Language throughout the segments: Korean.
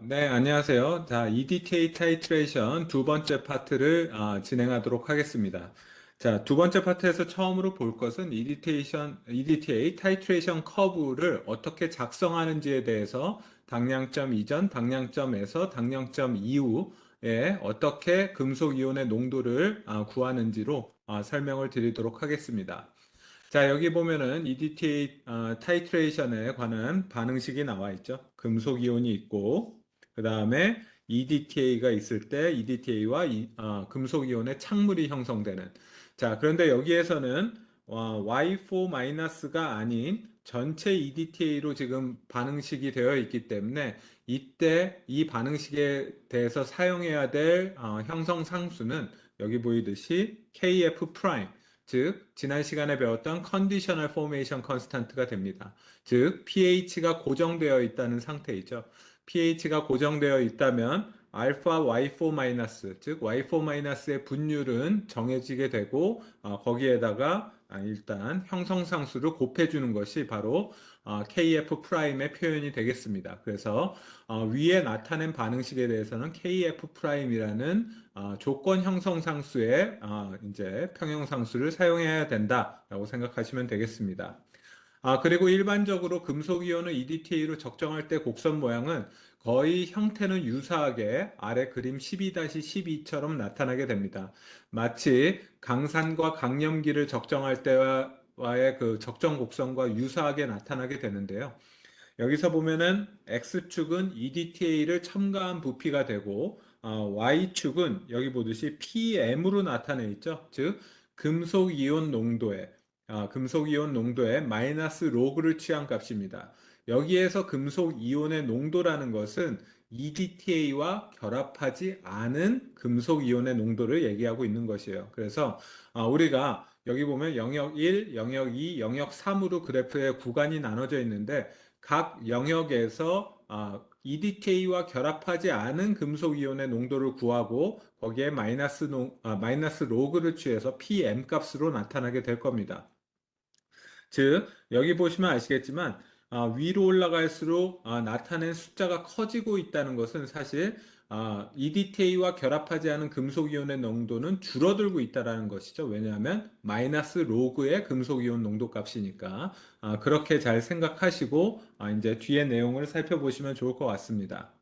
네, 안녕하세요. 자, EDTA 타이트레이션 두 번째 파트를 진행하도록 하겠습니다. 자, 두 번째 파트에서 처음으로 볼 것은 EDTA 타이트레이션 커브를 어떻게 작성하는지에 대해서 당량점 이전, 당량점에서 당량점 이후에 어떻게 금속 이온의 농도를 구하는지로 설명을 드리도록 하겠습니다. 자, 여기 보면은 EDTA 타이트레이션에 관한 반응식이 나와 있죠. 금속 이온이 있고, 그 다음에 EDTA가 있을 때 EDTA와 금속 이온의 착물이 형성되는. 자, 그런데 여기에서는 Y4-가 아닌 전체 EDTA로 지금 반응식이 되어 있기 때문에 이때 이 반응식에 대해서 사용해야 될 형성 상수는 여기 보이듯이 KF 프라임, 즉 지난 시간에 배웠던 컨디셔널 포메이션 컨스탄트가 됩니다. 즉 pH가 고정되어 있다는 상태이죠. pH가 고정되어 있다면 알파 Y4-, 즉 Y4-의 분율은 정해지게 되고 거기에다가 일단 형성상수를 곱해주는 것이 바로 KF 프라임의 표현이 되겠습니다. 그래서 위에 나타낸 반응식에 대해서는 KF 프라임이라는 조건 형성상수의 이제 평형상수를 사용해야 된다라고 생각하시면 되겠습니다. 그리고 일반적으로 금속이온을 EDTA로 적정할 때 곡선 모양은 거의 형태는 유사하게 아래 그림 12-12처럼 나타나게 됩니다. 마치 강산과 강염기를 적정할 때와의 그 적정 곡선과 유사하게 나타나게 되는데요. 여기서 보면은 X축은 EDTA를 첨가한 부피가 되고 Y축은 여기 보듯이 PM으로 나타내 있죠. 즉 금속 이온 농도의 마이너스 로그를 취한 값입니다. 여기에서 금속 이온의 농도라는 것은 EDTA와 결합하지 않은 금속 이온의 농도를 얘기하고 있는 것이에요. 그래서 우리가 여기 보면 영역 1, 영역 2, 영역 3으로 그래프의 구간이 나눠져 있는데 각 영역에서 EDTA와 결합하지 않은 금속 이온의 농도를 구하고 거기에 마이너스 로그를 취해서 PM 값으로 나타나게 될 겁니다. 즉, 여기 보시면 아시겠지만 위로 올라갈수록 나타낸 숫자가 커지고 있다는 것은 사실 EDTA와 결합하지 않은 금속이온의 농도는 줄어들고 있다는 것이죠. 왜냐하면 마이너스 로그의 금속이온 농도 값이니까 그렇게 잘 생각하시고 이제 뒤에 내용을 살펴보시면 좋을 것 같습니다.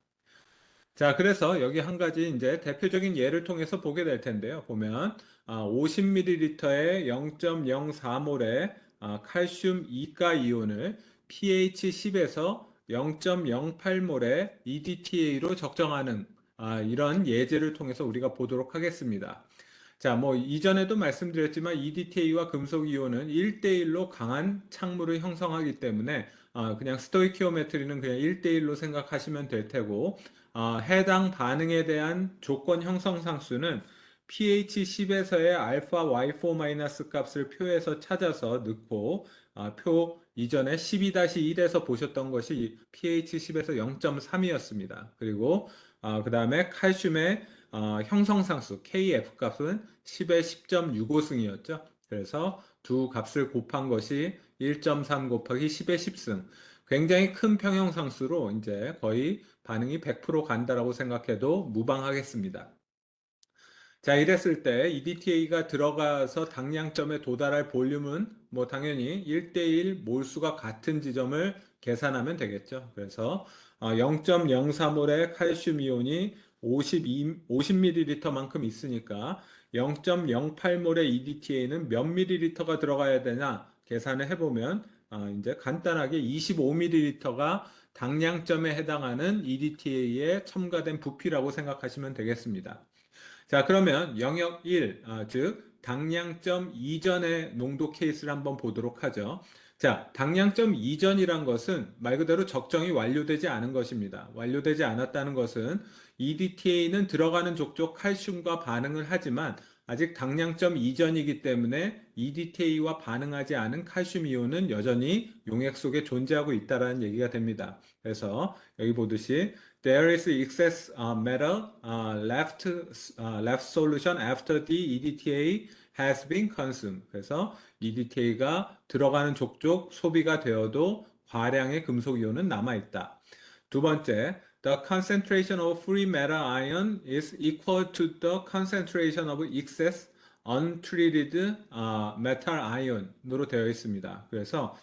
자, 그래서 여기 한 가지 이제 대표적인 예를 통해서 보게 될 텐데요. 보면 50ml에 0.04몰의 칼슘 이가 이온을 pH 10에서 0.08몰의 EDTA로 적정하는 이런 예제를 통해서 우리가 보도록 하겠습니다. 자, 뭐 이전에도 말씀드렸지만 EDTA와 금속 이온은 1대1로 강한 착물을 형성하기 때문에 그냥 스토이키오메트리는 그냥 1대1로 생각하시면 될 테고 해당 반응에 대한 조건 형성 상수는 pH 10에서의 알파 Y4- 값을 표에서 찾아서 넣고 표 이전에 12-1에서 보셨던 것이 pH 10에서 0.3이었습니다. 그리고 그 다음에 칼슘의 형성상수 KF 값은 10의 10.65승이었죠. 그래서 두 값을 곱한 것이 1.3 곱하기 10의 10승. 굉장히 큰 평형상수로 이제 거의 반응이 100% 간다라고 생각해도 무방하겠습니다. 자, 이랬을 때 EDTA가 들어가서 당량점에 도달할 볼륨은 뭐 당연히 1대1 몰수가 같은 지점을 계산하면 되겠죠. 그래서 0.03몰의 칼슘 이온이 50ml만큼 있으니까 0.08몰의 EDTA는 몇 ml가 들어가야 되나 계산을 해보면 이제 간단하게 25ml가 당량점에 해당하는 EDTA에 첨가된 부피라고 생각하시면 되겠습니다. 자, 그러면 영역 1, 즉 당량점 이전의 농도 케이스를 한번 보도록 하죠. 자, 당량점 이전이란 것은 말 그대로 적정이 완료되지 않은 것입니다. 완료되지 않았다는 것은 EDTA는 들어가는 족족 칼슘과 반응을 하지만 아직 당량점 이전이기 때문에 EDTA와 반응하지 않은 칼슘 이온은 여전히 용액 속에 존재하고 있다는 얘기가 됩니다. 그래서 여기 보듯이 There is excess metal left solution after the EDTA has been consumed. 그래서 EDTA가 들어가는 족족 소비가 되어도 과량의 금속 이온은 남아 있다. 두 번째, the concentration of free metal ion is equal to the concentration of excess untreated metal ion으로 되어 있습니다. 그래서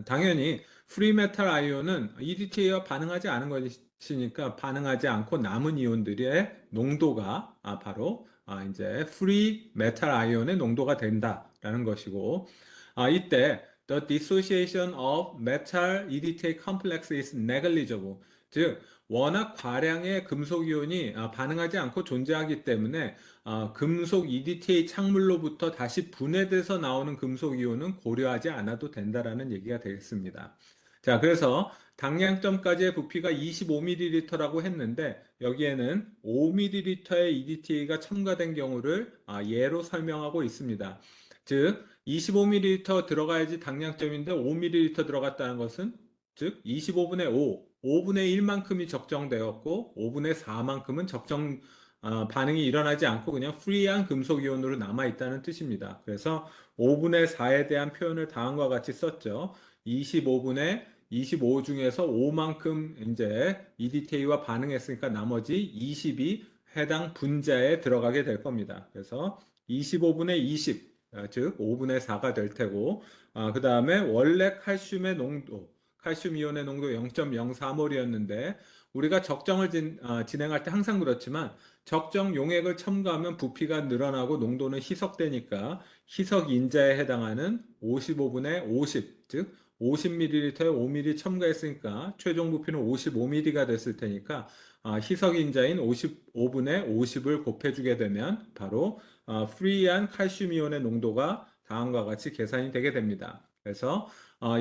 당연히 프리 메탈 아이온은 EDTA와 반응하지 않은 것이니까 반응하지 않고 남은 이온들의 농도가 바로 이제 프리 메탈 아이온의 농도가 된다라는 것이고 이때 the dissociation of metal EDTA complex is negligible. 즉 워낙 과량의 금속 이온이 반응하지 않고 존재하기 때문에 금속 EDTA 창물로부터 다시 분해돼서 나오는 금속 이온은 고려하지 않아도 된다라는 얘기가 되겠습니다. 자, 그래서 당량점까지의 부피가 25ml라고 했는데 여기에는 5ml의 EDTA가 첨가된 경우를 예로 설명하고 있습니다. 즉 25ml 들어가야지 당량점인데 5ml 들어갔다는 것은 즉 25분의 5, 5분의 1만큼이 적정되었고 5분의 4만큼은 반응이 일어나지 않고 그냥 프리한 금속 이온으로 남아 있다는 뜻입니다. 그래서 5분의 4에 대한 표현을 다음과 같이 썼죠. 25분의 25 중에서 5만큼 이제 EDTA와 반응했으니까 나머지 20이 해당 분자에 들어가게 될 겁니다. 그래서 25분의 20, 즉 5분의 4가 될 테고, 그 다음에 원래 칼슘의 농도, 칼슘 이온의 농도 0.03몰이었는데 우리가 적정을 진행할 때 항상 그렇지만 적정 용액을 첨가하면 부피가 늘어나고 농도는 희석되니까 희석 인자에 해당하는 55분의 50, 즉 50ml에 5ml 첨가했으니까 최종 부피는 55ml가 됐을 테니까 희석 인자인 55분의 50을 곱해주게 되면 바로 프리한 칼슘 이온의 농도가 다음과 같이 계산이 되게 됩니다. 그래서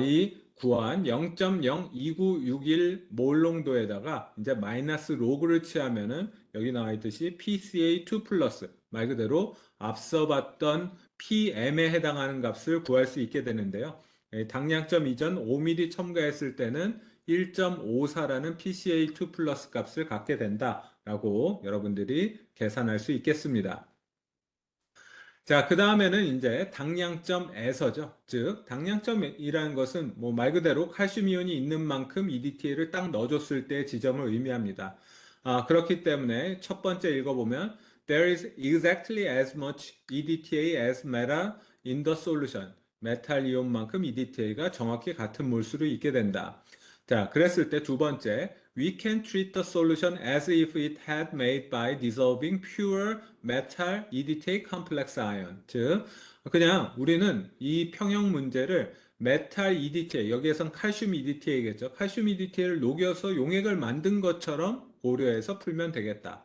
이 구한 0.02961 몰 농도에다가 이제 마이너스 로그를 취하면은 여기 나와 있듯이 PCA2 플러스 말 그대로 앞서 봤던 PM에 해당하는 값을 구할 수 있게 되는데요. 당량점 이전 5ml 첨가했을 때는 1.54라는 PCA2 플러스 값을 갖게 된다라고 여러분들이 계산할 수 있겠습니다. 자, 그 다음에는 이제 당량점에서죠. 즉, 당량점이라는 것은 뭐 말 그대로 칼슘 이온이 있는 만큼 EDTA를 딱 넣어줬을 때 지점을 의미합니다. 그렇기 때문에 첫 번째 읽어보면 There is exactly as much EDTA as metal in the solution. 메탈 이온만큼 EDTA가 정확히 같은 몰수로 있게 된다. 자, 그랬을 때 두 번째, we can treat the solution as if it had made by dissolving pure metal EDTA complex ion. 즉, 그냥 우리는 이 평형 문제를 메탈 EDTA, 여기에선 칼슘 EDTA겠죠. 칼슘 EDTA를 녹여서 용액을 만든 것처럼 고려해서 풀면 되겠다.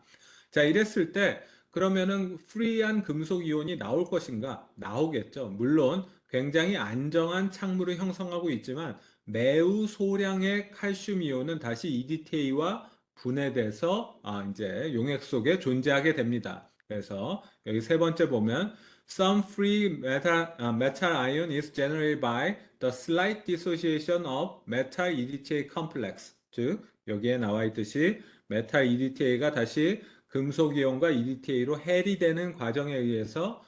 자, 이랬을 때 그러면은 프리한 금속 이온이 나올 것인가? 나오겠죠. 물론 굉장히 안정한 창물을 형성하고 있지만 매우 소량의 칼슘 이온은 다시 EDTA와 분해돼서 이제 용액 속에 존재하게 됩니다. 그래서 여기 세 번째 보면 Some free metal ion is generated by the slight dissociation of metal EDTA complex. 즉 여기에 나와 있듯이 메탈 EDTA가 다시 금속 이온과 EDTA로 해리되는 과정에 의해서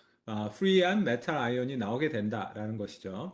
프리한 메탈 아이온이 나오게 된다라는 것이죠.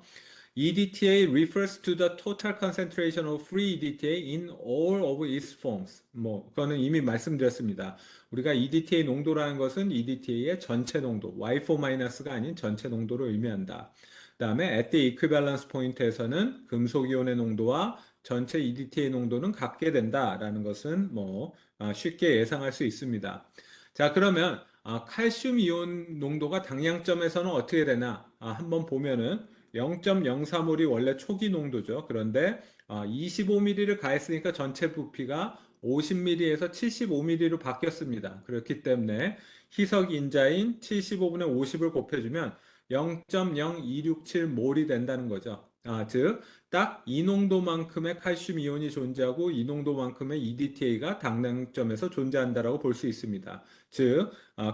EDTA refers to the total concentration of free EDTA in all of its forms. 뭐, 그거는 이미 말씀드렸습니다. 우리가 EDTA 농도라는 것은 EDTA의 전체 농도, Y4-가 아닌 전체 농도를 의미한다. 그 다음에 at the equivalence point에서는 금속 이온의 농도와 전체 EDTA 농도는 같게 된다라는 것은 뭐, 쉽게 예상할 수 있습니다. 자, 그러면 칼슘 이온 농도가 당량점에서는 어떻게 되나 한번 보면은 0.03몰이 원래 초기 농도죠. 그런데 25ml를 가했으니까 전체 부피가 50ml에서 75ml로 바뀌었습니다. 그렇기 때문에 희석 인자인 75분의 50을 곱해주면 0.0267몰이 된다는 거죠. 즉, 딱 이 농도만큼의 칼슘 이온이 존재하고 이 농도만큼의 EDTA가 당량점에서 존재한다라고 볼 수 있습니다. 즉,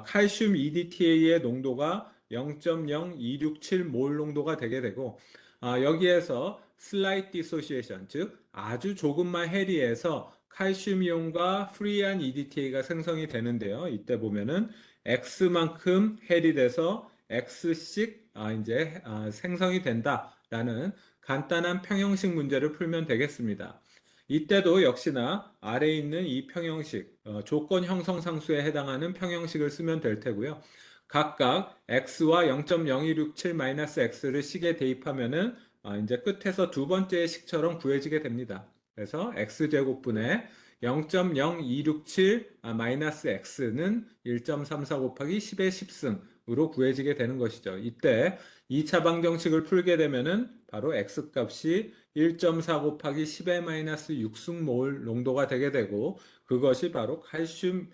칼슘 EDTA의 농도가 0.0267몰 농도가 되게 되고 여기에서 slight dissociation, 즉 아주 조금만 해리해서 칼슘 이온과 프리한 EDTA가 생성이 되는데요. 이때 보면은 X만큼 해리돼서 X씩 이제 생성이 된다라는 간단한 평형식 문제를 풀면 되겠습니다. 이때도 역시나 아래에 있는 이 평형식, 조건 형성 상수에 해당하는 평형식을 쓰면 될 테고요. 각각 x와 0.0267-x를 식에 대입하면은 이제 끝에서 두 번째 식처럼 구해지게 됩니다. 그래서 x제곱분의 0.0267 x는 1.34 곱하기 10의 10승으로 구해지게 되는 것이죠. 이때 2차 방정식을 풀게 되면은 바로 x 값이 1.4 곱하기 10의 마이너스 6승몰 농도가 되게 되고 그것이 바로 칼슘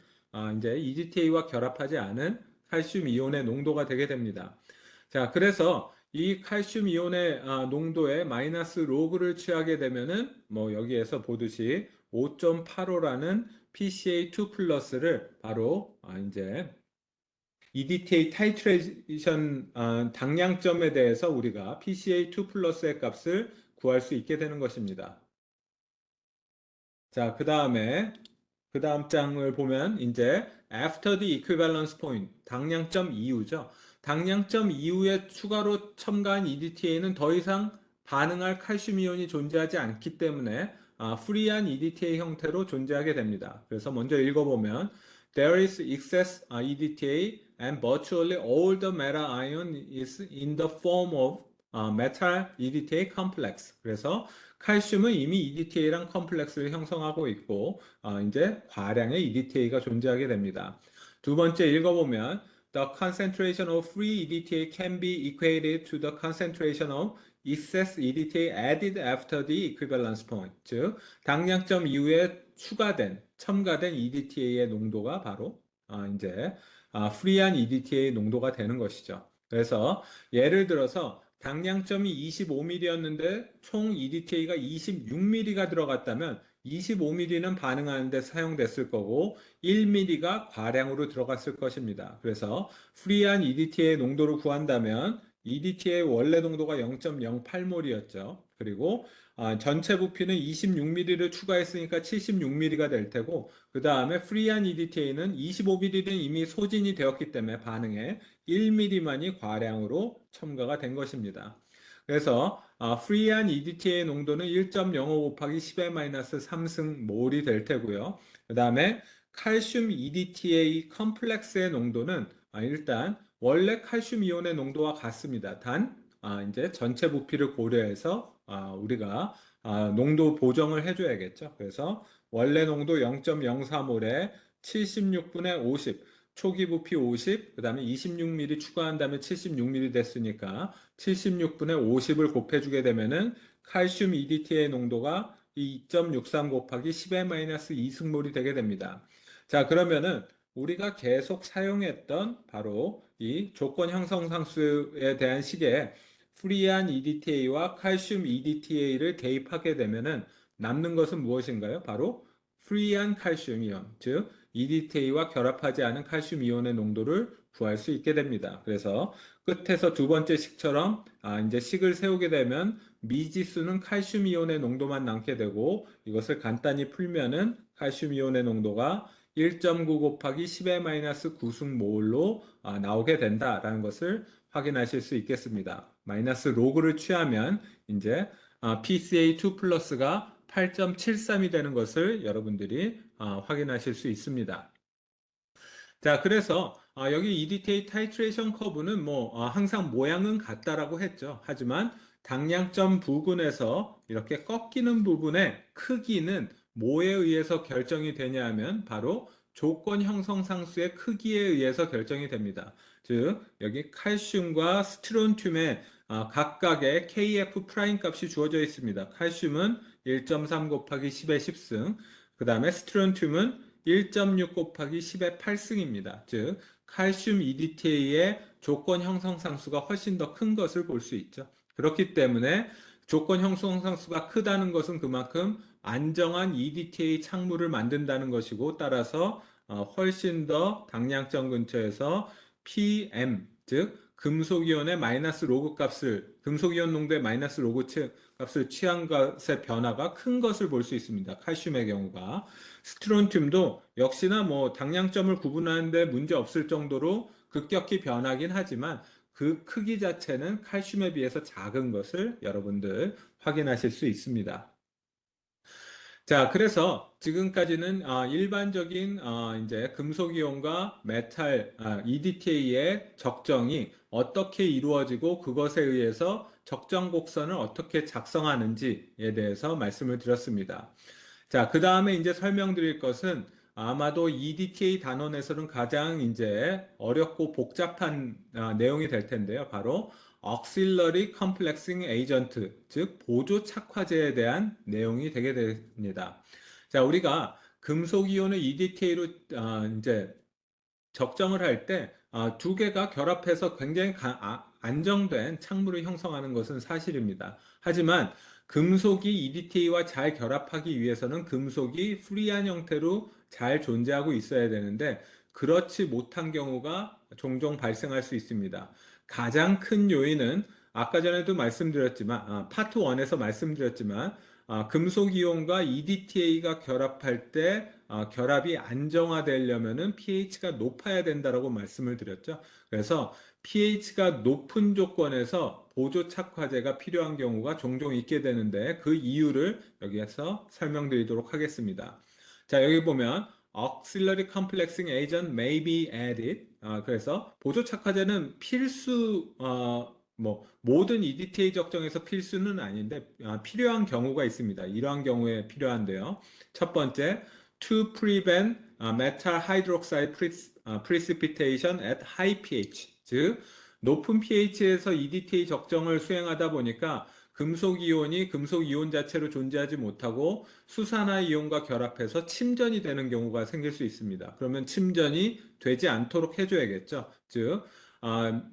이제 EDTA와 결합하지 않은 칼슘 이온의 농도가 되게 됩니다. 자, 그래서 이 칼슘 이온의 농도에 마이너스 로그를 취하게 되면은 뭐 여기에서 보듯이 5.85라는 PCA2 플러스를 바로 이제 EDTA 타이트레이션 당량점에 대해서 우리가 PCA2 플러스의 값을 구할 수 있게 되는 것입니다. 자, 그 다음 장을 보면 이제 after the equivalence point 당량점 이후죠. 당량점 이후에 추가로 첨가한 EDTA는 더 이상 반응할 칼슘 이온이 존재하지 않기 때문에 프리한 EDTA 형태로 존재하게 됩니다. 그래서 먼저 읽어보면 there is excess EDTA and virtually all the metal ion is in the form of metal EDTA complex. 그래서 칼슘은 이미 EDTA랑 컴플렉스를 형성하고 있고 이제 과량의 EDTA가 존재하게 됩니다. 두 번째 읽어보면 The concentration of free EDTA can be equated to the concentration of excess EDTA added after the equivalence point. 즉, 당량점 이후에 첨가된 EDTA의 농도가 바로 이제 프리한 EDTA 농도가 되는 것이죠. 그래서 예를 들어서 당량점이 25mm였는데 총 EDTA가 26mm가 들어갔다면 25mm는 반응하는데 사용됐을 거고 1mm가 과량으로 들어갔을 것입니다. 그래서 프리한 EDTA의 농도를 구한다면 EDTA의 원래 농도가 0.08몰이었죠. 그리고 전체 부피는 26mm를 추가했으니까 76mm가 될 테고 그 다음에 프리한 EDTA는 25mm는 이미 소진이 되었기 때문에 반응에 1mm만이 과량으로 첨가가 된 것입니다. 그래서 프리한 EDTA의 농도는 1.05 곱하기 10의 마이너스 3승 몰이 될 테고요. 그 다음에 칼슘 EDTA 컴플렉스의 농도는 일단 원래 칼슘 이온의 농도와 같습니다. 단 이제 전체 부피를 고려해서 우리가 농도 보정을 해줘야겠죠. 그래서 원래 농도 0.04몰에 76분의 50, 초기 부피 50, 그 다음에 26mm 추가한 다음에 76mm 됐으니까 76분의 50을 곱해주게 되면은 칼슘 EDT의 농도가 2.63 곱하기 10의 마이너스 2승몰이 되게 됩니다. 자, 그러면은 우리가 계속 사용했던 바로 이 조건 형성 상수에 대한 식에 프리한 EDTA와 칼슘 EDTA를 대입하게 되면은 남는 것은 무엇인가요? 바로 프리한 칼슘 이온, 즉 EDTA와 결합하지 않은 칼슘 이온의 농도를 구할 수 있게 됩니다. 그래서 끝에서 두 번째 식처럼 이제 식을 세우게 되면 미지수는 칼슘 이온의 농도만 남게 되고 이것을 간단히 풀면은 칼슘 이온의 농도가 1.9 곱하기 10의 마이너스 9승몰로 나오게 된다라는 것을 확인하실 수 있겠습니다. 마이너스 로그를 취하면 이제 PCA2 플러스가 8.73이 되는 것을 여러분들이 확인하실 수 있습니다. 자, 그래서 여기 EDTA 타이트레이션 커브는 뭐 항상 모양은 같다라고 했죠. 하지만 당량점 부근에서 이렇게 꺾이는 부분의 크기는 뭐에 의해서 결정이 되냐 하면 바로 조건 형성 상수의 크기에 의해서 결정이 됩니다. 즉, 여기 칼슘과 스트론튬의 각각의 KF 프라임 값이 주어져 있습니다. 칼슘은 1.3 곱하기 10의 10승, 그 다음에 스트론튬은 1.6 곱하기 10의 8승입니다. 즉, 칼슘 EDTA의 조건 형성 상수가 훨씬 더 큰 것을 볼 수 있죠. 그렇기 때문에 조건 형성 상수가 크다는 것은 그만큼 안정한 EDTA 창물을 만든다는 것이고 따라서 훨씬 더 당량점 근처에서 PM, 즉 금속이온의 마이너스 로그 값을 금속이온 농도의 마이너스 로그 값을 취한 것의 변화가 큰 것을 볼 수 있습니다. 칼슘의 경우가 스트론튬도 역시나 뭐 당량점을 구분하는데 문제 없을 정도로 급격히 변하긴 하지만 그 크기 자체는 칼슘에 비해서 작은 것을 여러분들 확인하실 수 있습니다. 자, 그래서 지금까지는 일반적인 이제 금속이온과 메탈 EDTA의 적정이 어떻게 이루어지고 그것에 의해서 적정 곡선을 어떻게 작성하는지에 대해서 말씀을 드렸습니다. 자, 그 다음에 이제 설명드릴 것은 아마도 EDTA 단원에서는 가장 이제 어렵고 복잡한 내용이 될 텐데요. 바로 Auxiliary Complexing Agent, 즉 보조 착화제에 대한 내용이 되게 됩니다. 자, 우리가 금속 이온을 EDTA로 이제 적정을 할 때 두 개가 결합해서 굉장히 안정된 착물을 형성하는 것은 사실입니다. 하지만 금속이 EDTA와 잘 결합하기 위해서는 금속이 프리한 형태로 잘 존재하고 있어야 되는데 그렇지 못한 경우가 종종 발생할 수 있습니다. 가장 큰 요인은 아까 전에도 말씀드렸지만 파트 1에서 말씀드렸지만 금속 이온과 EDTA가 결합할 때 결합이 안정화되려면은 pH가 높아야 된다라고 말씀을 드렸죠. 그래서 pH가 높은 조건에서 보조 착화제가 필요한 경우가 종종 있게 되는데 그 이유를 여기에서 설명드리도록 하겠습니다. 자, 여기 보면 auxiliary complexing agent may be added. 그래서 보조 착화제는 필수 뭐 모든 EDTA 적정에서 필수는 아닌데 필요한 경우가 있습니다. 이러한 경우에 필요한데요. 첫 번째, to prevent metal hydroxide precipitation at high pH, 즉 높은 pH에서 EDTA 적정을 수행하다 보니까 금속 이온이 금속 이온 자체로 존재하지 못하고 수산화 이온과 결합해서 침전이 되는 경우가 생길 수 있습니다. 그러면 침전이 되지 않도록 해줘야겠죠. 즉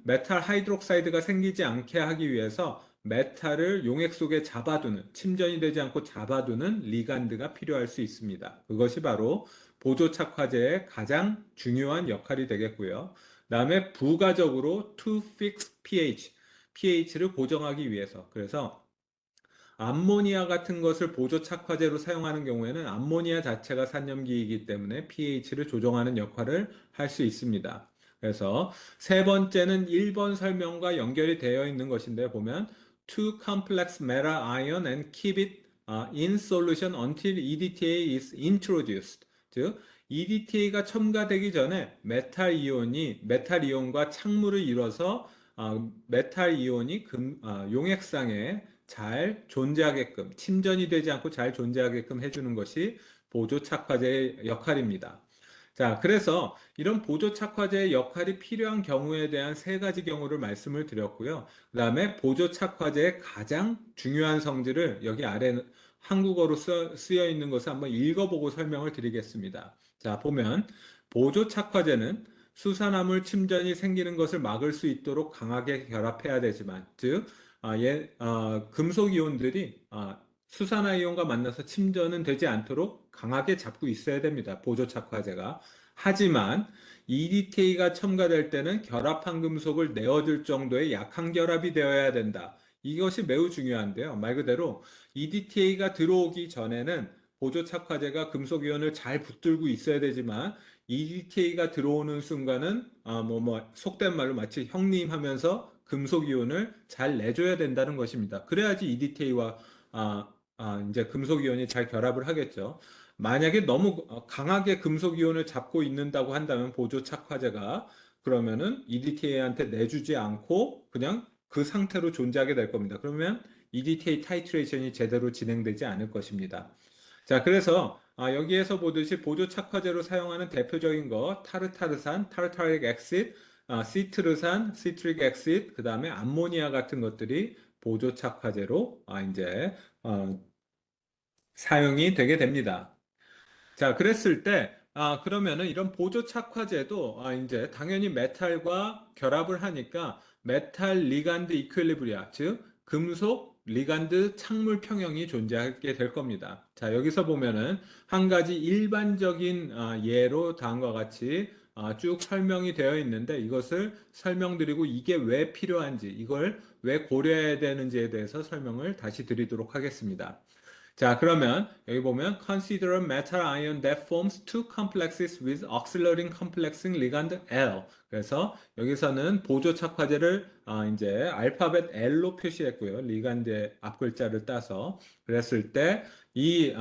메탈 하이드록사이드가 생기지 않게 하기 위해서 메탈을 용액 속에 잡아두는, 침전이 되지 않고 잡아두는 리간드가 필요할 수 있습니다. 그것이 바로 보조 착화제의 가장 중요한 역할이 되겠고요. 다음에 부가적으로 to fix pH, pH를 고정하기 위해서. 그래서 암모니아 같은 것을 보조 착화제로 사용하는 경우에는 암모니아 자체가 산염기이기 때문에 pH를 조정하는 역할을 할 수 있습니다. 그래서 세 번째는 1번 설명과 연결이 되어 있는 것인데 보면 to complex metal ion and keep it in solution until EDTA is introduced. 즉 EDTA가 첨가되기 전에 메탈 이온과 착물을 이뤄서 메탈 이온이 용액상에 잘 존재하게끔, 침전이 되지 않고 잘 존재하게끔 해주는 것이 보조 착화제의 역할입니다. 자, 그래서 이런 보조 착화제의 역할이 필요한 경우에 대한 세 가지 경우를 말씀을 드렸고요. 그 다음에 보조 착화제의 가장 중요한 성질을 여기 아래 한국어로 쓰여 있는 것을 한번 읽어보고 설명을 드리겠습니다. 자, 보면 보조 착화제는 수산화물 침전이 생기는 것을 막을 수 있도록 강하게 결합해야 되지만, 즉, 금속 이온들이 수산화 이온과 만나서 침전은 되지 않도록 강하게 잡고 있어야 됩니다. 보조 착화제가. 하지만 EDTA가 첨가될 때는 결합한 금속을 내어줄 정도의 약한 결합이 되어야 된다. 이것이 매우 중요한데요. 말 그대로 EDTA가 들어오기 전에는 보조 착화제가 금속 이온을 잘 붙들고 있어야 되지만 EDTA가 들어오는 순간은 속된 말로 마치 형님 하면서 금속 이온을 잘 내줘야 된다는 것입니다. 그래야지 EDTA와 이제 금속 이온이 잘 결합을 하겠죠. 만약에 너무 강하게 금속 이온을 잡고 있는다고 한다면 보조 착화제가 그러면은 EDTA한테 내주지 않고 그냥 그 상태로 존재하게 될 겁니다. 그러면 EDTA 타이트레이션이 제대로 진행되지 않을 것입니다. 자, 그래서 여기에서 보듯이 보조 착화제로 사용하는 대표적인 거 타르타르산, 타르타릭 액시드, 시트르산, 시트릭 액시드, 그 다음에 암모니아 같은 것들이 보조 착화제로 이제 사용이 되게 됩니다. 자, 그랬을 때, 그러면은 이런 보조 착화제도, 이제 당연히 메탈과 결합을 하니까 메탈 리간드 이퀄리브리아, 즉, 금속 리간드 착물 평형이 존재하게 될 겁니다. 자, 여기서 보면은 한 가지 일반적인 예로 다음과 같이 쭉 설명이 되어 있는데 이것을 설명드리고 이게 왜 필요한지, 이걸 왜 고려해야 되는지에 대해서 설명을 다시 드리도록 하겠습니다. 자, 그러면 여기 보면 consider a metal ion that forms two complexes with auxiliary complexing ligand L. 그래서 여기서는 보조 착화제를 이제 알파벳 L로 표시했고요. 리간드의 앞글자를 따서 그랬을 때 이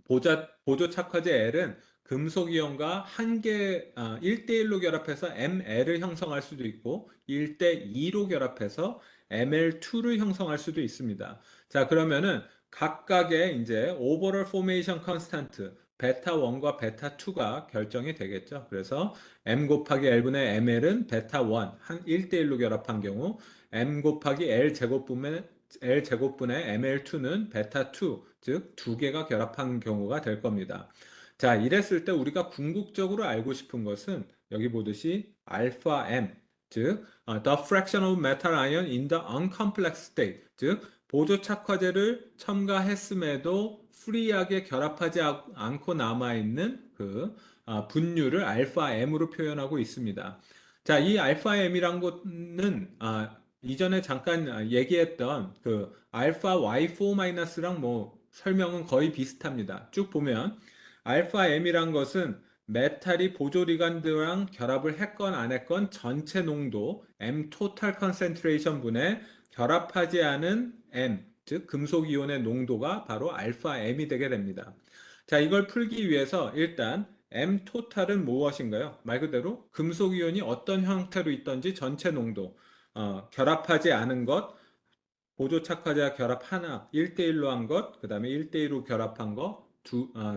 보조 착화제 L은 금속 이온과 1대1로 결합해서 ML을 형성할 수도 있고 1대2로 결합해서 ML2를 형성할 수도 있습니다. 자, 그러면은 각각의 이제 오버럴 포메이션 컨스탄트 베타 1과 베타 2가 결정이 되겠죠. 그래서 M 곱하기 L분의 ML은 베타 1, 1대1로 결합한 경우 M 곱하기 L 제곱분의 ML2는 베타 2, 즉 두 개가 결합한 경우가 될 겁니다. 자, 이랬을 때 우리가 궁극적으로 알고 싶은 것은 여기 보듯이 알파 M, 즉 the fraction of metal ion in the uncomplex state, 즉 보조 착화제를 첨가했음에도 프리하게 결합하지 않고 남아있는 그 분율을 알파 M으로 표현하고 있습니다. 자, 이 알파 M이란 것은 이전에 잠깐 얘기했던 그 알파 Y4-랑 뭐 설명은 거의 비슷합니다. 쭉 보면 알파 M이란 것은 메탈이 보조 리간드랑 결합을 했건 안 했건 전체 농도 M 토탈 컨센트레이션 분의 결합하지 않은 M, 즉 금속 이온의 농도가 바로 알파 M이 되게 됩니다. 자, 이걸 풀기 위해서 일단 M 토탈은 무엇인가요? 말 그대로 금속 이온이 어떤 형태로 있던지 전체 농도, 결합하지 않은 것, 보조 착화제와 결합 하나, 1대1로 한 것, 그 다음에 1대2로 결합한 것,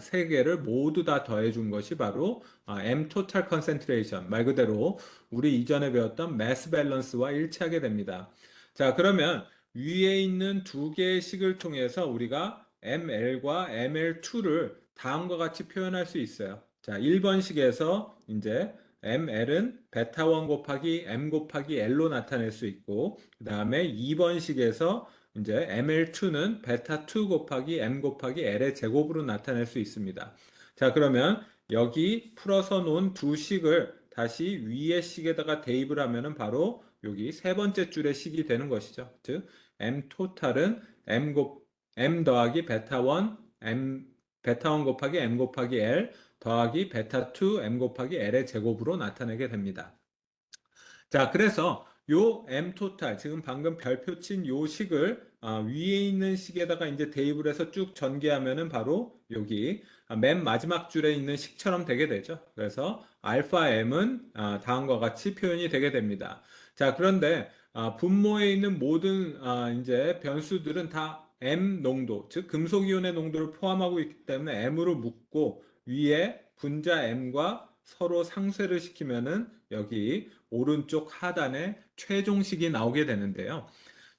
세 개를 모두 다 더해준 것이 바로 M total concentration. 말 그대로 우리 이전에 배웠던 mass balance와 일치하게 됩니다. 자, 그러면 위에 있는 두 개의 식을 통해서 우리가 ML과 ML2를 다음과 같이 표현할 수 있어요. 자, 1번식에서 이제 ML은 베타 1 곱하기 M 곱하기 L로 나타낼 수 있고, 그 다음에 2번식에서 이제 ML2는 베타 2 곱하기 M 곱하기 L의 제곱으로 나타낼 수 있습니다. 자, 그러면 여기 풀어서 놓은 두 식을 다시 위의 식에다가 대입을 하면은 바로 여기 세 번째 줄의 식이 되는 것이죠. 즉, M 토탈은 M 더하기 베타 1, 베타 1 곱하기 M 곱하기 L 더하기 베타 2 M 곱하기 L의 제곱으로 나타내게 됩니다. 자, 그래서 요 M 토탈, 지금 방금 별표 친 요 식을 위에 있는 식에다가 이제 대입을 해서 쭉 전개하면은 바로 여기 맨 마지막 줄에 있는 식처럼 되게 되죠. 그래서 알파 M은 다음과 같이 표현이 되게 됩니다. 자, 그런데 분모에 있는 모든 이제 변수들은 다 M 농도, 즉 금속 이온의 농도를 포함하고 있기 때문에 M으로 묶고 위에 분자 M과 서로 상쇄를 시키면은 여기 오른쪽 하단에 최종식이 나오게 되는데요.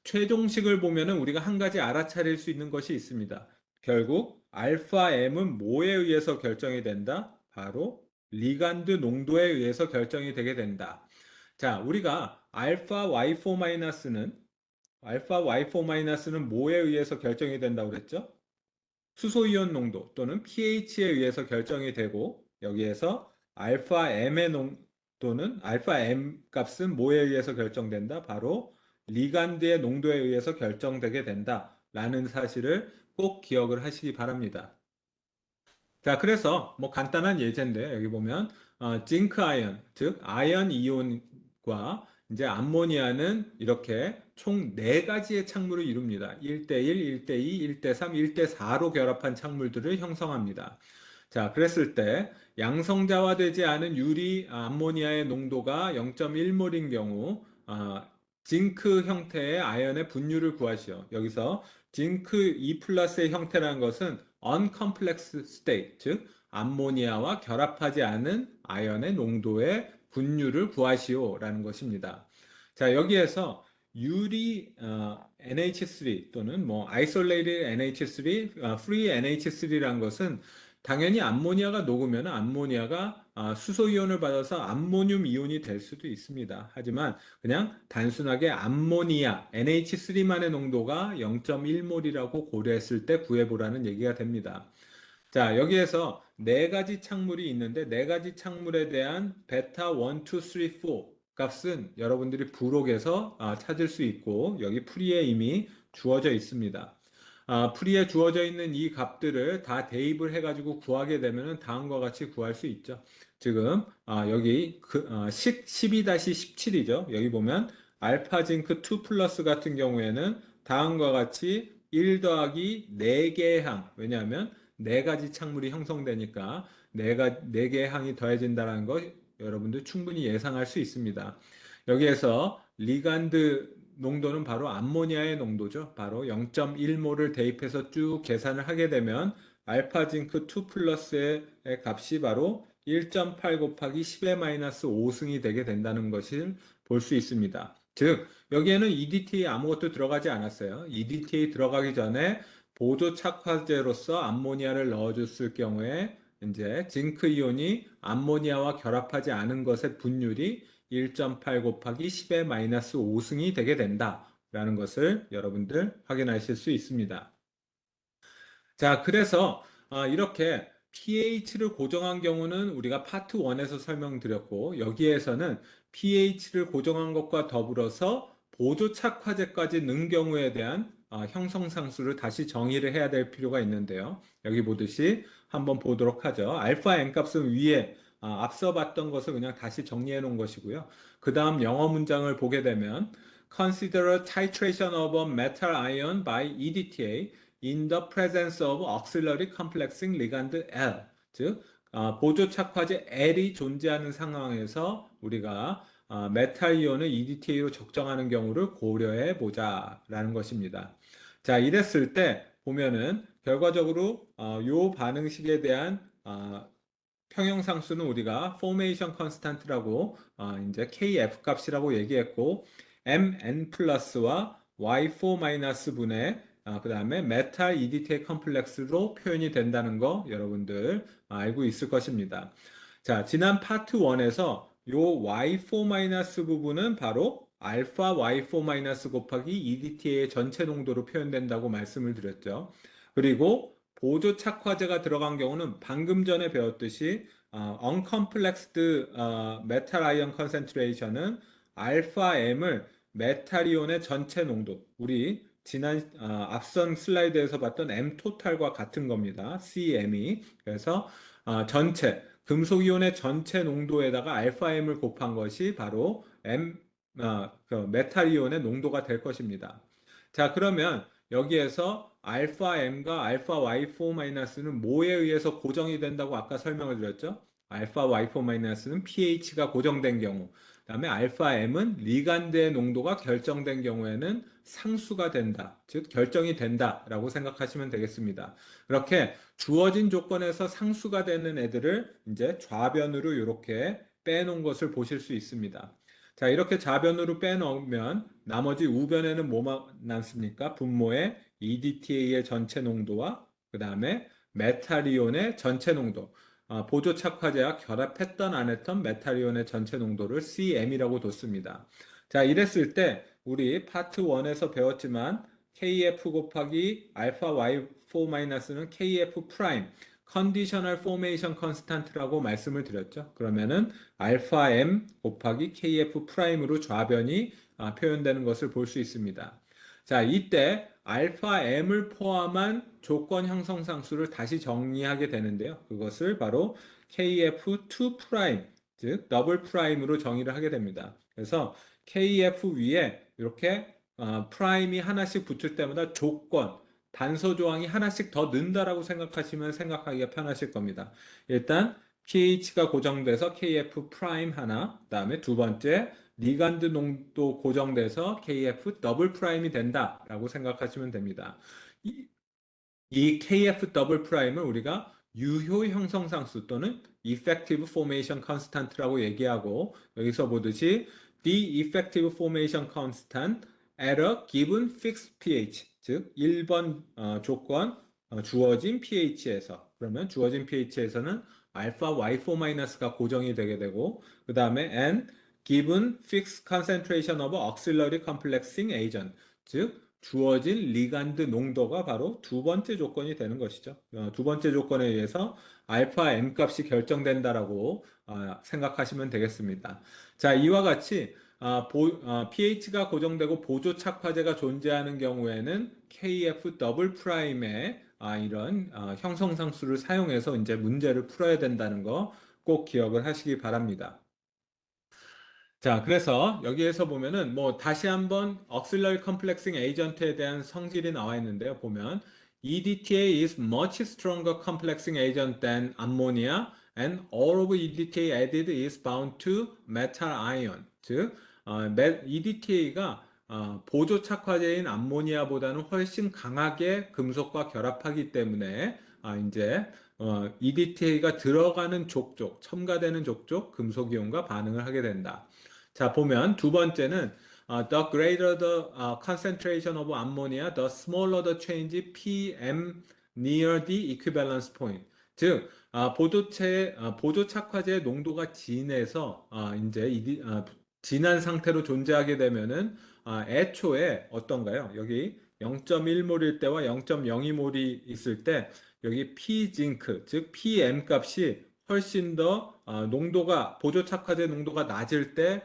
최종식을 보면은 우리가 한 가지 알아차릴 수 있는 것이 있습니다. 결국 알파 M은 뭐에 의해서 결정이 된다? 바로 리간드 농도에 의해서 결정이 되게 된다. 자, 우리가 알파 Y4-는 뭐에 의해서 결정이 된다고 그랬죠? 수소이온 농도 또는 pH에 의해서 결정이 되고 여기에서 알파 M의 농도는 알파 M 값은 뭐에 의해서 결정된다? 바로 리간드의 농도에 의해서 결정되게 된다. 라는 사실을 꼭 기억을 하시기 바랍니다. 자, 그래서 뭐 간단한 예제인데 여기 보면 징크 아이언, 즉 아이언 이온과 이제 암모니아는 이렇게 총 네가지의 착물을 이룹니다. 1대1, 1대2, 1대3, 1대4로 결합한 착물들을 형성합니다. 자, 그랬을 때 양성자화되지 않은 유리 암모니아의 농도가 0.1몰인 경우 징크 형태의 아연의 분율을 구하시오. 여기서 징크 2 플러스의 형태라는 것은 uncomplex state, 즉 암모니아와 결합하지 않은 아연의 농도의 분율을 구하시오라는 것입니다. 자, 여기에서 유리 NH3 또는 뭐 isolated NH3, free NH3라는 것은 당연히 암모니아가 녹으면 암모니아가 수소 이온을 받아서 암모늄 이온이 될 수도 있습니다. 하지만 그냥 단순하게 암모니아 NH3만의 농도가 0.1몰이라고 고려했을 때 구해보라는 얘기가 됩니다. 자, 여기에서 네 가지 착물이 있는데 네 가지 착물에 대한 베타 1, 2, 3, 4 값은 여러분들이 부록에서 찾을 수 있고 여기 풀이에 이미 주어져 있습니다. 풀이에 주어져 있는 이 값들을 다 대입을 해가지고 구하게 되면 다음과 같이 구할 수 있죠. 지금 여기 식 12-17이죠. 여기 보면 알파 징크 2 플러스 같은 경우에는 다음과 같이 1 더하기 4개의 항, 왜냐하면 네 가지 착물이 형성되니까 네 개의 항이 더해진다는 거 여러분들 충분히 예상할 수 있습니다. 여기에서 리간드 농도는 바로 암모니아의 농도죠. 바로 0.1몰을 대입해서 쭉 계산을 하게 되면 알파 징크 2 플러스의 값이 바로 1.8 곱하기 10의 마이너스 5승이 되게 된다는 것을 볼 수 있습니다. 즉, 여기에는 EDTA 아무것도 들어가지 않았어요. EDTA 들어가기 전에 보조 착화제로서 암모니아를 넣어줬을 경우에 이제 징크 이온이 암모니아와 결합하지 않은 것의 분율이 1.8 곱하기 10의 마이너스 5승이 되게 된다라는 것을 여러분들 확인하실 수 있습니다. 자, 그래서 이렇게 pH를 고정한 경우는 우리가 파트 1에서 설명드렸고 여기에서는 pH를 고정한 것과 더불어서 보조 착화제까지 넣은 경우에 대한 형성 상수를 다시 정의를 해야 될 필요가 있는데요. 여기 보듯이 한번 보도록 하죠. 알파 n 값은 위에 앞서 봤던 것을 그냥 다시 정리해 놓은 것이고요. 그 다음 영어 문장을 보게 되면 Consider a titration of a metal ion by EDTA in the presence of auxiliary complexing ligand L. 즉, 보조 착화제 L이 존재하는 상황에서 우리가 메탈 이온을 EDTA로 적정하는 경우를 고려해 보자라는 것입니다. 자, 이랬을 때 보면은 결과적으로 요 반응식에 대한 평형상수는 우리가 formation constant라고 이제 KF 값이라고 얘기했고 MN 플러스와 Y4 마이너스 분의 그 다음에 메탈 EDTA 컴플렉스로 표현이 된다는 거 여러분들 알고 있을 것입니다. 자, 지난 파트 1에서 요 Y4 마이너스 부분은 바로 알파 Y4 마이너스 곱하기 EDTA의 전체 농도로 표현된다고 말씀을 드렸죠. 그리고 보조 착화제가 들어간 경우는 방금 전에 배웠듯이 uncomplexed metal ion concentration은 알파 M을 메탈 이온의 전체 농도, 우리 지난 앞선 슬라이드에서 봤던 M 토탈과 같은 겁니다. CM이. 그래서 전체 금속 이온의 전체 농도에다가 알파 M을 곱한 것이 바로 그 메탈 이온의 농도가 될 것입니다. 자, 그러면 여기에서 알파 M과 알파 Y4-는 뭐에 의해서 고정이 된다고 아까 설명을 드렸죠? 알파 Y4-는 pH가 고정된 경우, 그다음에 알파 M은 리간드의 농도가 결정된 경우에는 상수가 된다. 즉 결정이 된다라고 생각하시면 되겠습니다. 그렇게 주어진 조건에서 상수가 되는 애들을 이제 좌변으로 이렇게 빼놓은 것을 보실 수 있습니다. 자, 이렇게 좌변으로 빼놓으면 나머지 우변에는 뭐만 남습니까? 분모의 EDTA의 전체 농도와 그 다음에 메탈이온의 전체 농도, 보조 착화제와 결합했던 안 했던 메탈이온의 전체 농도를 CM이라고 뒀습니다. 자, 이랬을 때 우리 파트 1에서 배웠지만 KF 곱하기 알파 Y4-는 KF 프라임 컨디셔널 포메이션 컨스탄트라고 말씀을 드렸죠. 그러면은 알파 M 곱하기 KF 프라임으로 좌변이 표현되는 것을 볼 수 있습니다. 자, 이때 알파 M을 포함한 조건 형성 상수를 다시 정리하게 되는데요. 그것을 바로 KF2 프라임, 즉 더블 프라임으로 정의를 하게 됩니다. 그래서 KF 위에 이렇게 프라임이 하나씩 붙을 때마다 조건, 단서 조항이 하나씩 더 는다라고 생각하시면 생각하기가 편하실 겁니다. 일단 pH가 고정돼서 KF 프라임 하나, 그다음에 두 번째 리간드 농도 고정돼서 KF 더블 프라임이 된다라고 생각하시면 됩니다. 이 KF 더블 프라임을 우리가 유효 형성 상수 또는 effective formation constant라고 얘기하고 여기서 보듯이 the effective formation constant at a given fixed pH 즉 1번 조건 주어진 pH에서 그러면 주어진 pH에서는 알파 Y4-가 고정이 되게 되고 그 다음에 and given fixed concentration of auxiliary complexing agent 즉 주어진 리간드 농도가 바로 두 번째 조건이 되는 것이죠. 두 번째 조건에 의해서 알파 M 값이 결정된다라고 생각하시면 되겠습니다. 자, 이와 같이 pH가 고정되고 보조 착화제가 존재하는 경우에는 KF 더블 프라임의 이런 형성 상수를 사용해서 이제 문제를 풀어야 된다는 거 꼭 기억을 하시기 바랍니다. 자, 그래서 여기에서 보면은 뭐 다시 한번 auxiliary complexing agent에 대한 성질이 나와 있는데요. 보면 EDTA is much stronger complexing agent than ammonia, and all of EDTA added is bound to metal ion. 즉, EDTA가 보조 착화제인 암모니아보다는 훨씬 강하게 금속과 결합하기 때문에 이제 EDTA가 들어가는 족족, 첨가되는 족족 금속이온과 반응을 하게 된다. 자, 보면 두 번째는 the greater the concentration of ammonia, the smaller the change PM near the equivalence point. 즉, 보조 착화제의 농도가 진해서 이제 진한 상태로 존재하게 되면은 애초에 어떤가요? 여기 0.1몰일 때와 0.02몰이 있을 때 여기 P징크, 즉 PM 값이 훨씬 더 농도가 보조 착화제 농도가 낮을 때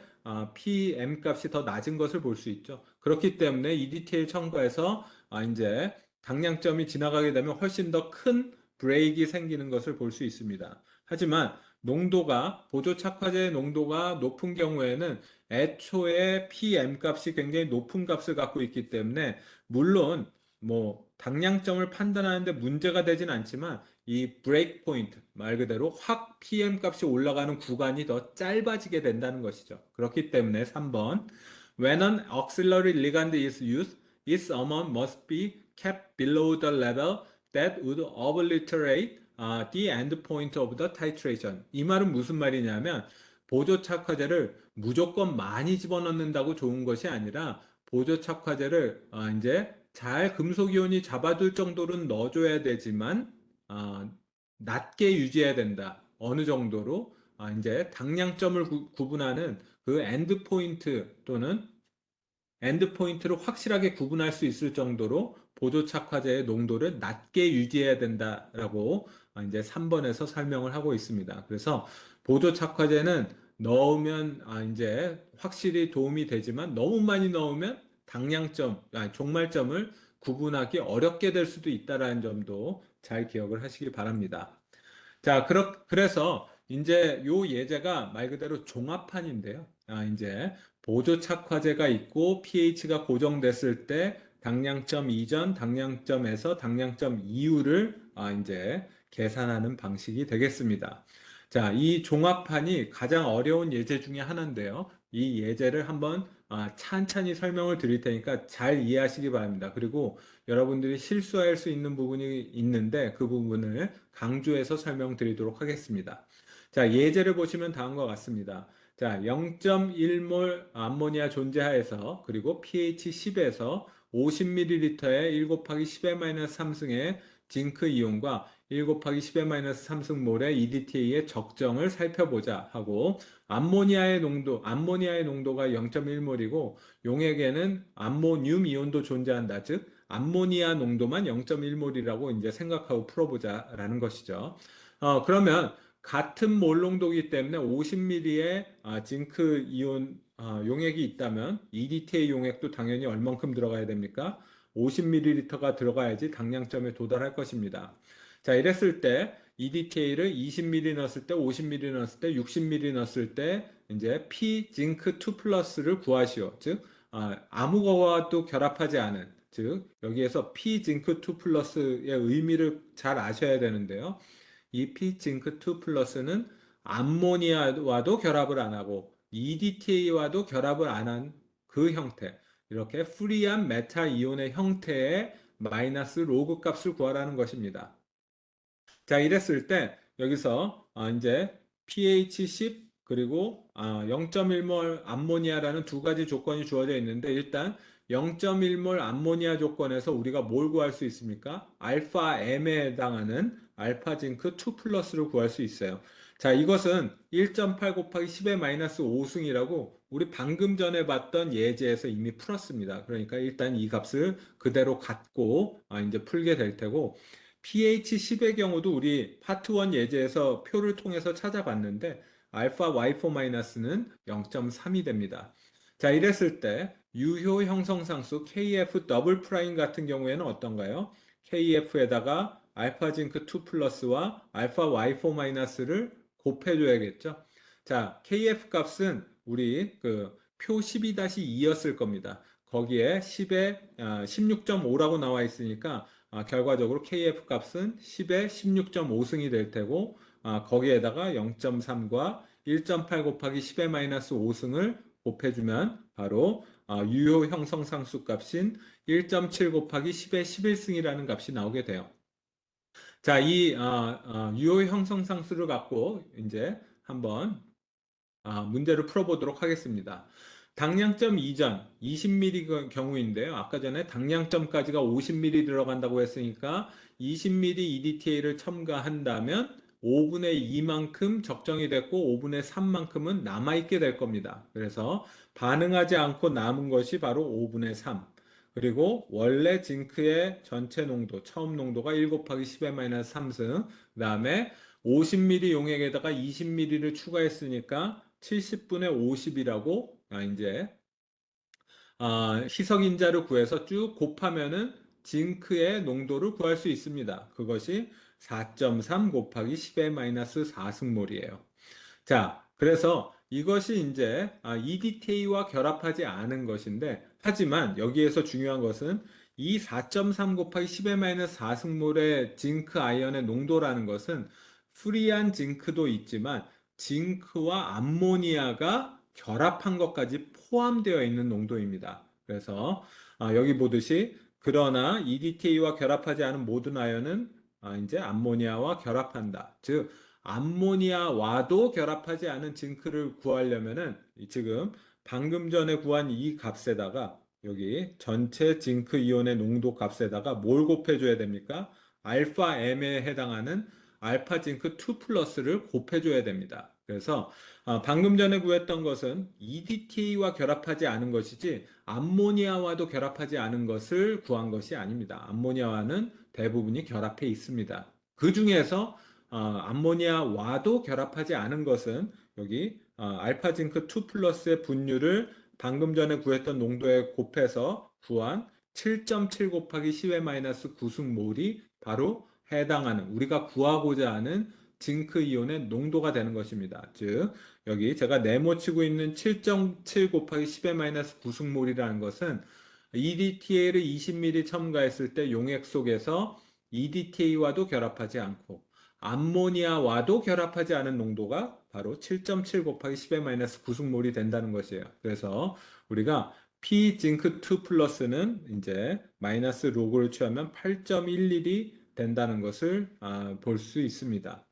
PM 값이 더 낮은 것을 볼 수 있죠. 그렇기 때문에 EDTA 첨가해서 이제 당량점이 지나가게 되면 훨씬 더 큰 브레이크가 생기는 것을 볼 수 있습니다. 하지만 보조 착화제의 농도가 높은 경우에는 애초에 PM 값이 굉장히 높은 값을 갖고 있기 때문에 물론 뭐 당량점을 판단하는데 문제가 되진 않지만 이 브레이크 포인트 말 그대로 확 PM 값이 올라가는 구간이 더 짧아지게 된다는 것이죠. 그렇기 때문에 3번 When an auxiliary ligand is used, its amount must be kept below the level that would obliterate the end point of the titration. 이 말은 무슨 말이냐면 보조 착화제를 무조건 많이 집어넣는다고 좋은 것이 아니라 보조 착화제를 이제 잘 금속이온이 잡아둘 정도로는 넣어줘야 되지만 낮게 유지해야 된다. 어느 정도로 이제 당량점을 구분하는 그 엔드 포인트 또는 엔드 포인트를 확실하게 구분할 수 있을 정도로 보조 착화제의 농도를 낮게 유지해야 된다라고 이제 3번에서 설명을 하고 있습니다. 그래서 보조 착화제는 넣으면 이제 확실히 도움이 되지만 너무 많이 넣으면 종말점을 구분하기 어렵게 될 수도 있다라는 점도 잘 기억을 하시기 바랍니다. 자, 그래서 이제 요 예제가 말 그대로 종합판인데요. 이제 보조 착화제가 있고 pH가 고정됐을 때 당량점 이전, 당량점에서 당량점 이후를 이제 계산하는 방식이 되겠습니다. 자, 이 종합판이 가장 어려운 예제 중에 하나인데요. 이 예제를 한번 찬찬히 설명을 드릴 테니까 잘 이해하시기 바랍니다. 그리고 여러분들이 실수할 수 있는 부분이 있는데 그 부분을 강조해서 설명드리도록 하겠습니다. 자, 예제를 보시면 다음과 같습니다. 자, 0.1몰 암모니아 존재하에서 그리고 pH 10에서 50ml에 1 곱하기 10의 3승의 징크 이온과 1 곱하기 10의 3승몰의 EDTA의 적정을 살펴보자 하고 암모니아의 농도가 0.1몰이고 용액에는 암모늄 이온도 존재한다. 즉 암모니아 농도만 0.1몰이라고 이제 생각하고 풀어보자라는 것이죠. 그러면 같은 몰 농도이기 때문에 50ml의 징크 이온 용액이 있다면 EDTA 용액도 당연히 얼만큼 들어가야 됩니까? 50ml가 들어가야지 당량점에 도달할 것입니다. 자, 이랬을 때 EDTA를 20ml 넣었을 때, 50ml 넣었을 때, 60ml 넣었을 때 이제 P 징크 2 플러스를 구하시오. 즉 아무 거와도 결합하지 않은 즉 여기에서 P 징크 2 플러스의 의미를 잘 아셔야 되는데요. 이 P 징크 2 플러스는 암모니아와도 결합을 안 하고 EDTA와도 결합을 안 한 그 형태 이렇게 프리한 메탈 이온의 형태의 마이너스 로그 값을 구하라는 것입니다. 자, 이랬을 때 여기서 이제 pH 10 그리고 0.1몰 암모니아라는 두 가지 조건이 주어져 있는데 일단 0.1몰 암모니아 조건에서 우리가 뭘 구할 수 있습니까? 알파 M에 해당하는 알파 징크 2 플러스를 구할 수 있어요. 자, 이것은 1.8 곱하기 10의 마이너스 5승이라고 우리 방금 전에 봤던 예제에서 이미 풀었습니다. 그러니까 일단 이 값을 그대로 갖고 이제 풀게 될 테고 pH 10의 경우도 우리 파트 1 예제에서 표를 통해서 찾아봤는데 알파 Y4-는 0.3이 됩니다. 자, 이랬을 때 유효 형성상수 KF 더블 프라임 같은 경우에는 어떤가요? KF에다가 알파 징크 2 플러스와 알파 Y4-를 곱해줘야겠죠. 자, KF 값은 우리 그 표 12-2였을 겁니다. 거기에 10에 16.5라고 나와 있으니까 결과적으로 KF 값은 10에 16.5승이 될 테고, 거기에다가 0.3과 1.8 곱하기 10의 마이너스 5승을 곱해주면 바로 유효 형성 상수 값인 1.7 곱하기 10의 11승이라는 값이 나오게 돼요. 자, 이 유효 형성 상수를 갖고 이제 한번 문제를 풀어보도록 하겠습니다. 당량점 이전 20ml 경우인데요. 아까 전에 당량점까지가 50ml 들어간다고 했으니까 20ml EDTA를 첨가한다면 5분의 2만큼 적정이 됐고 5분의 3만큼은 남아있게 될 겁니다. 그래서 반응하지 않고 남은 것이 바로 5분의 3. 그리고 원래 징크의 전체 농도, 처음 농도가 1 곱하기 10의 마이너스 3승, 그 다음에 50ml 용액에다가 20ml를 추가했으니까 70분의 50이라고 이제 희석인자를 구해서 쭉 곱하면은 징크의 농도를 구할 수 있습니다. 그것이 4.3 곱하기 10의 마이너스 4승몰이에요. 자, 그래서 이것이 이제 EDTA와 결합하지 않은 것인데, 하지만 여기에서 중요한 것은 이 4.3 곱하기 10의 마이너스 4승몰의 징크 아이언의 농도라는 것은 프리한 징크도 있지만 징크와 암모니아가 결합한 것까지 포함되어 있는 농도입니다. 그래서 여기 보듯이 그러나 EDTA와 결합하지 않은 모든 아이언은 이제 암모니아와 결합한다. 즉 암모니아와도 결합하지 않은 징크를 구하려면은 지금 방금 전에 구한 이 값에다가 여기 전체 징크 이온의 농도 값에다가 뭘 곱해줘야 됩니까? 알파 M에 해당하는 알파 징크 2 플러스를 곱해줘야 됩니다. 그래서 방금 전에 구했던 것은 EDTA와 결합하지 않은 것이지 암모니아와도 결합하지 않은 것을 구한 것이 아닙니다. 암모니아와는 대부분이 결합해 있습니다. 그 중에서 암모니아와도 결합하지 않은 것은 여기 알파 징크 2 플러스의 분율을 방금 전에 구했던 농도에 곱해서 구한 7.7 곱하기 10의 마이너스 9승몰이 바로 해당하는 우리가 구하고자 하는 징크 이온의 농도가 되는 것입니다. 즉 여기 제가 네모치고 있는 7.7 곱하기 10의 마이너스 9승몰이라는 것은 EDTA를 20ml 첨가했을 때 용액 속에서 EDTA와도 결합하지 않고 암모니아와도 결합하지 않은 농도가 바로 7.7 곱하기 10의 마이너스 9승몰이 된다는 것이에요. 그래서 우리가 P 징크 2 플러스는 이제 마이너스 로그를 취하면 8.11이 된다는 것을 볼 수 있습니다.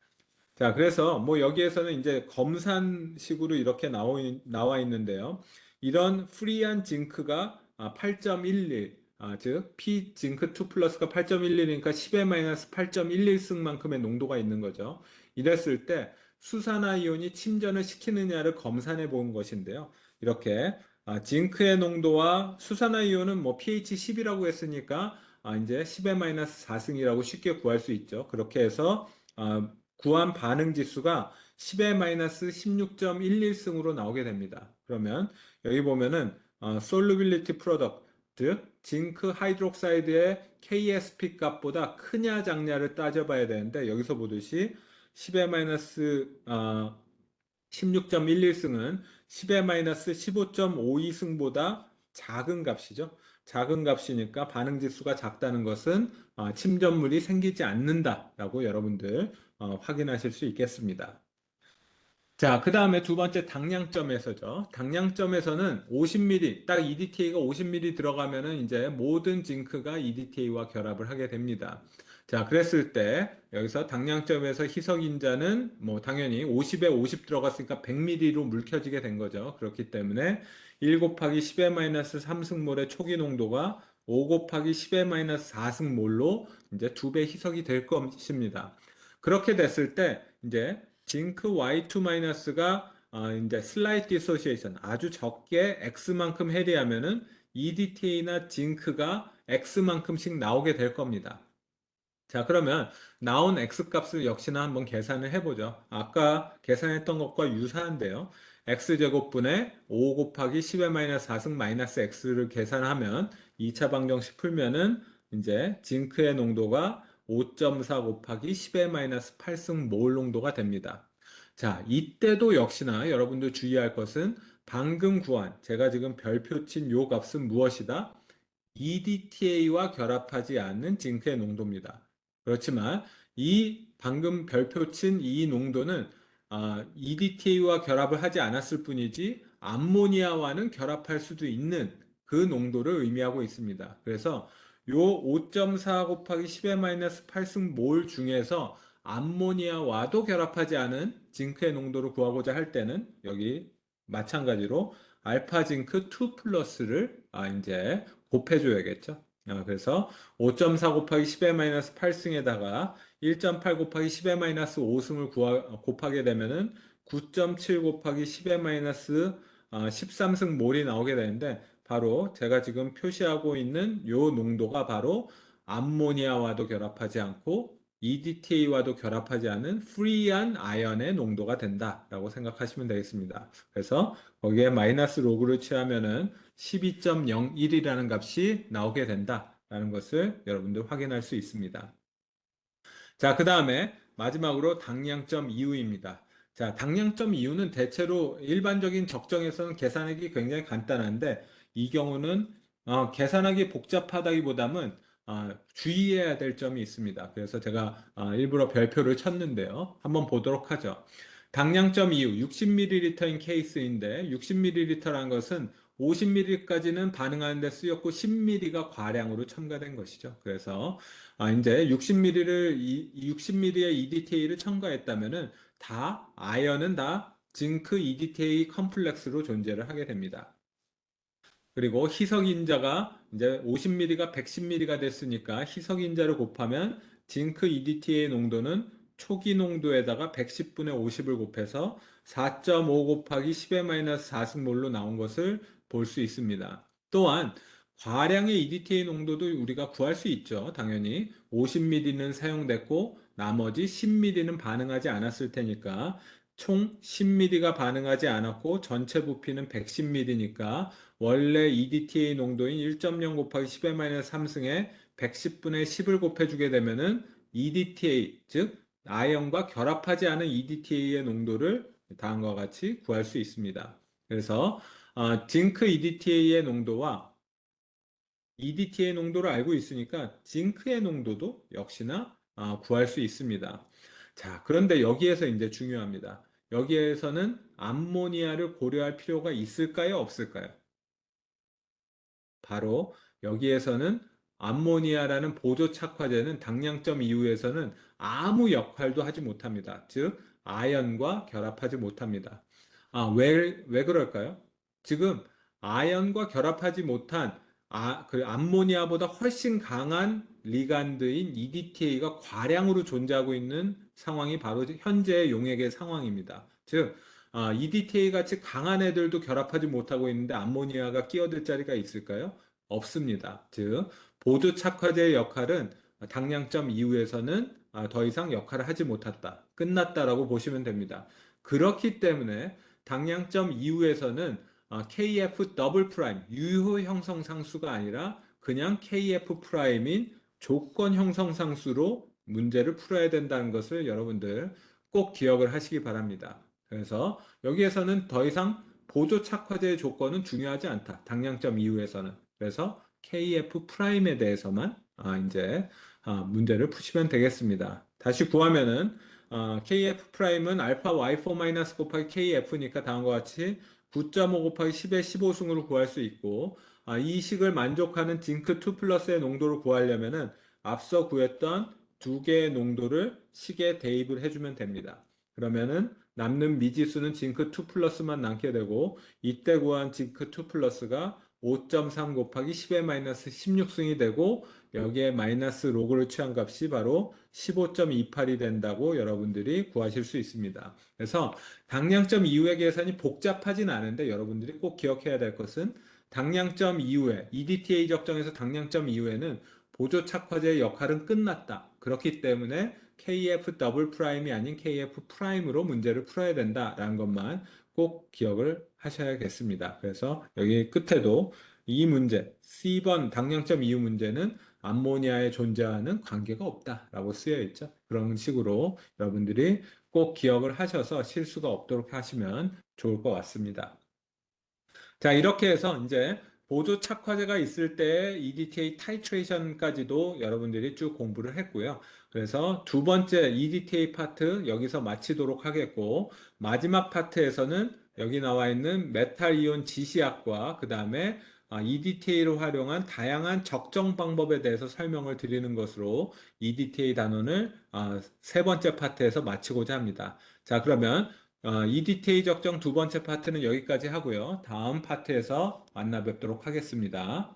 자, 그래서 뭐 여기에서는 이제 검산식으로 이렇게 나와 있는데요. 이런 프리한 징크가 8.11, 즉 P 징크 2 플러스가 8.11이니까 10의 마이너스 8.11승만큼의 농도가 있는 거죠. 이랬을 때 수산화 이온이 침전을 시키느냐를 검산해 본 것인데요. 이렇게 징크의 농도와 수산화 이온은 뭐 pH 10이라고 했으니까 이제 10의 마이너스 4승이라고 쉽게 구할 수 있죠. 그렇게 해서 구한 반응 지수가 10의 마이너스 16.11승으로 나오게 됩니다. 그러면 여기 보면은 solubility product, 즉 징크 하이드록사이드의 KSP 값보다 크냐 작냐를 따져봐야 되는데 여기서 보듯이 10의 마이너스 16.11승은 10의 마이너스 15.52승보다 작은 값이죠. 작은 값이니까 반응 지수가 작다는 것은 침전물이 생기지 않는다라고 여러분들 확인하실 수 있겠습니다. 자, 그 다음에 두 번째 당량점에서죠. 당량점에서는 50ml, 딱 EDTA가 50ml 들어가면은 이제 모든 징크가 EDTA와 결합을 하게 됩니다. 자, 그랬을 때 여기서 당량점에서 희석인자는 뭐 당연히 50에 50 들어갔으니까 100ml로 물켜지게 된 거죠. 그렇기 때문에 1 곱하기 10의 마이너스 3승몰의 초기 농도가 5 곱하기 10의 마이너스 4승몰로 이제 2배 희석이 될 것입니다. 그렇게 됐을 때 이제 징크 Y2-가 이제 슬라이트 디소시에이션 아주 적게 X만큼 해리하면은 EDTA나 징크가 X만큼씩 나오게 될 겁니다. 자, 그러면 나온 X 값을 역시나 한번 계산을 해보죠. 아까 계산했던 것과 유사한데요. X제곱분의 5 곱하기 10의 마이너스 4승 마이너스 X를 계산하면 2차 방정식 풀면은 이제 징크의 농도가 5.4 곱하기 10의 마이너스 8승 몰 농도가 됩니다. 자, 이때도 역시나 여러분들 주의할 것은 방금 구한 제가 지금 별표 친 요 값은 무엇이다? EDTA와 결합하지 않는 징크의 농도입니다. 그렇지만 이 방금 별표 친 이 농도는 EDTA와 결합을 하지 않았을 뿐이지 암모니아와는 결합할 수도 있는 그 농도를 의미하고 있습니다. 그래서 요 5.4 곱하기 10의 8승 몰 중에서 암모니아와도 결합하지 않은 징크의 농도를 구하고자 할 때는 여기 마찬가지로 알파 징크 2 플러스를 이제 곱해줘야겠죠. 그래서 5.4 곱하기 10의 8승에다가 1.8 곱하기 10의 5승을 곱하게 되면은 9.7 곱하기 10의 13승 몰이 나오게 되는데 바로 제가 지금 표시하고 있는 요 농도가 바로 암모니아와도 결합하지 않고 EDTA와도 결합하지 않은 프리한 아연의 농도가 된다라고 생각하시면 되겠습니다. 그래서 거기에 마이너스 로그를 취하면은 12.01이라는 값이 나오게 된다라는 것을 여러분들 확인할 수 있습니다. 자, 그 다음에 마지막으로 당량점 이유입니다. 자, 당량점 이유는 대체로 일반적인 적정에서는 계산하기 굉장히 간단한데 이 경우는 계산하기 복잡하다기보다는 주의해야 될 점이 있습니다. 그래서 제가 일부러 별표를 쳤는데요. 한번 보도록 하죠. 당량점 이유 60ml인 케이스인데 60ml라는 것은 50ml까지는 반응하는 데 쓰였고 10ml가 과량으로 첨가된 것이죠. 그래서 이제 60ml의 EDTA를 첨가했다면은 다 아연은 다 징크 EDTA 컴플렉스로 존재를 하게 됩니다. 그리고 희석인자가 이제 50ml가 110ml가 됐으니까 희석인자를 곱하면 징크 EDTA의 농도는 초기 농도에다가 110분의 50을 곱해서 4.5 곱하기 10의 4승몰로 나온 것을 볼 수 있습니다. 또한 과량의 EDTA 농도도 우리가 구할 수 있죠. 당연히 50ml는 사용됐고 나머지 10ml는 반응하지 않았을 테니까 총 10ml가 반응하지 않았고 전체 부피는 110ml니까 원래 EDTA 농도인 1.0 곱하기 10의 3승에 110분의 10을 곱해주게 되면은 EDTA, 즉 아연과 결합하지 않은 EDTA의 농도를 다음과 같이 구할 수 있습니다. 그래서 징크 EDTA의 농도와 EDTA의 농도를 알고 있으니까 징크의 농도도 역시나 구할 수 있습니다. 자, 그런데 여기에서 이제 중요합니다. 여기에서는 암모니아를 고려할 필요가 있을까요, 없을까요? 바로 여기에서는 암모니아라는 보조 착화제는 당량점 이후에서는 아무 역할도 하지 못합니다. 즉, 아연과 결합하지 못합니다. 왜 그럴까요? 지금 아연과 결합하지 못한 그 암모니아보다 훨씬 강한 리간드인 EDTA가 과량으로 존재하고 있는 상황이 바로 현재의 용액의 상황입니다. 즉, EDTA 같이 강한 애들도 결합하지 못하고 있는데 암모니아가 끼어들 자리가 있을까요? 없습니다. 즉, 보조 착화제의 역할은 당량점 이후에서는 더 이상 역할을 하지 못했다. 끝났다라고 보시면 됩니다. 그렇기 때문에 당량점 이후에서는 KF 더블 프라임, 유효 형성 상수가 아니라 그냥 KF 프라임인 조건 형성 상수로 문제를 풀어야 된다는 것을 여러분들 꼭 기억을 하시기 바랍니다. 그래서 여기에서는 더 이상 보조 착화제의 조건은 중요하지 않다. 당량점 이후에서는. 그래서 KF 프라임에 대해서만 이제 문제를 푸시면 되겠습니다. 다시 구하면은 KF 프라임은 알파 Y4 마이너스 곱하기 KF니까 다음과 같이 9.5 곱하기 10의 15승으로 구할 수 있고 이 식을 만족하는 징크 2 플러스의 농도를 구하려면은 앞서 구했던 두 개의 농도를 식에 대입을 해주면 됩니다. 그러면은 남는 미지수는 징크 2 플러스만 남게 되고 이때 구한 징크 2 플러스가 5.3 곱하기 10의 16승이 되고 여기에 마이너스 로그를 취한 값이 바로 15.28이 된다고 여러분들이 구하실 수 있습니다. 그래서 당량점 이후의 계산이 복잡하진 않은데 여러분들이 꼭 기억해야 될 것은 당량점 이후에 EDTA 적정에서 당량점 이후에는 보조 착화제의 역할은 끝났다. 그렇기 때문에 KF 더블 프라임이 아닌 KF 프라임으로 문제를 풀어야 된다라는 것만 꼭 기억을 하셔야겠습니다. 그래서 여기 끝에도 이 문제, C번 당량점 이후 문제는 암모니아에 존재하는 관계가 없다라고 쓰여 있죠. 그런 식으로 여러분들이 꼭 기억을 하셔서 실수가 없도록 하시면 좋을 것 같습니다. 자, 이렇게 해서 이제 보조 착화제가 있을 때 EDTA 타이트레이션까지도 여러분들이 쭉 공부를 했고요. 그래서 두 번째 EDTA 파트 여기서 마치도록 하겠고, 마지막 파트에서는 여기 나와 있는 메탈 이온 지시학과 그 다음에 EDTA를 활용한 다양한 적정 방법에 대해서 설명을 드리는 것으로 EDTA 단원을 세 번째 파트에서 마치고자 합니다. 자, 그러면 EDTA 적정 두 번째 파트는 여기까지 하고요. 다음 파트에서 만나 뵙도록 하겠습니다.